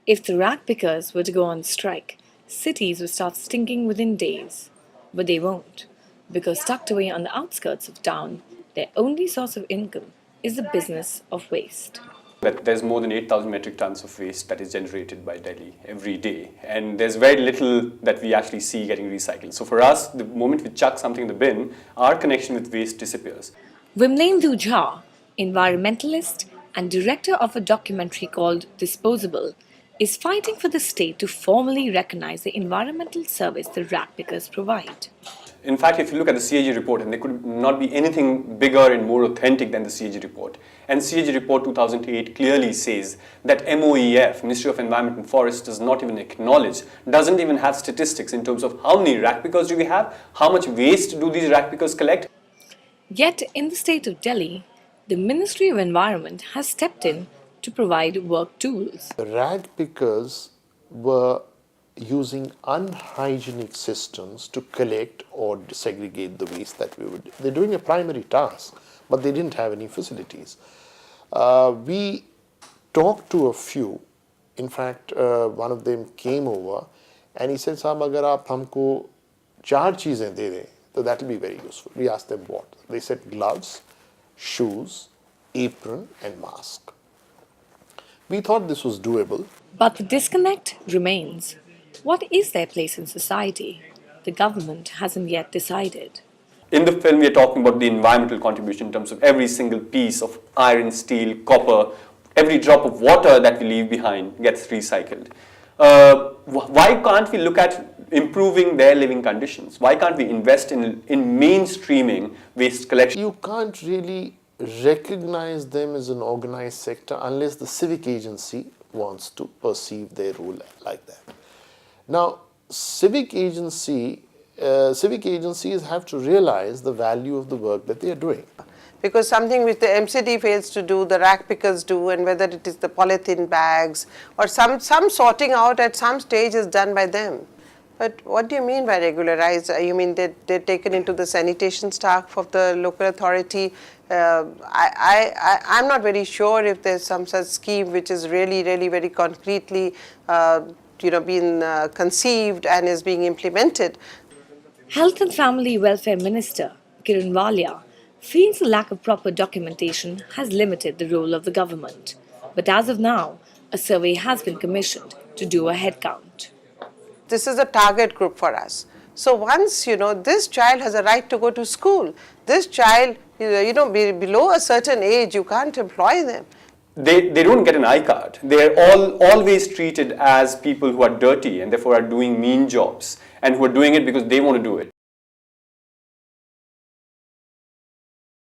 If the ragpickers were to go on strike, cities would start stinking within days. But they won't, because tucked away on the outskirts of town, their only source of income is the business of waste. That there's more than 8,000 metric tons of waste that is generated by Delhi every day. And there's very little that we actually see getting recycled. So for us, the moment we chuck something in the bin, our connection with waste disappears. Vimlendu Jha, environmentalist and director of a documentary called Disposable, is fighting for the state to formally recognize the environmental service the ragpickers provide. In fact, if you look at the CAG report, and there could not be anything bigger and more authentic than the CAG report. And CAG report 2008 clearly says that MOEF, Ministry of Environment and Forests, does not even acknowledge, doesn't even have statistics in terms of how many ragpickers do we have, how much waste do these ragpickers collect. Yet, in the state of Delhi, the Ministry of Environment has stepped in to provide work tools. The rag pickers were using unhygienic systems to collect or segregate the waste that we would. They're doing a primary task, but they didn't have any facilities. We talked to a few. In fact, one of them came over and he said, "Saab, agar aap humko 4 cheezein de dein, so that will be very useful." We asked them what. They said gloves, shoes, apron and mask. We thought this was doable. But the disconnect remains. What is their place in society? The government hasn't yet decided. In the film, we are talking about the environmental contribution in terms of every single piece of iron, steel, copper, every drop of water that we leave behind gets recycled. Why can't we look at improving their living conditions? Why can't we invest in mainstreaming waste collection? You can't really recognize them as an organized sector unless the civic agency wants to perceive their role like that. Now, civic agencies have to realize the value of the work that they are doing. Because something which the MCD fails to do, the rag pickers do, and whether it is the polythene bags or some sorting out at some stage is done by them. But what do you mean by regularized? You mean they're taken into the sanitation staff of the local authority? I'm not very sure if there's some such scheme which is really very concretely being conceived and is being implemented. Health and Family Welfare Minister Kiran Walia feels the lack of proper documentation has limited the role of the government. But as of now, a survey has been commissioned to do a head count. This is a target group for us. So once, this child has a right to go to school, this child, below a certain age, you can't employ them. They don't get an I card. They're always treated as people who are dirty and therefore are doing mean jobs and who are doing it because they want to do it.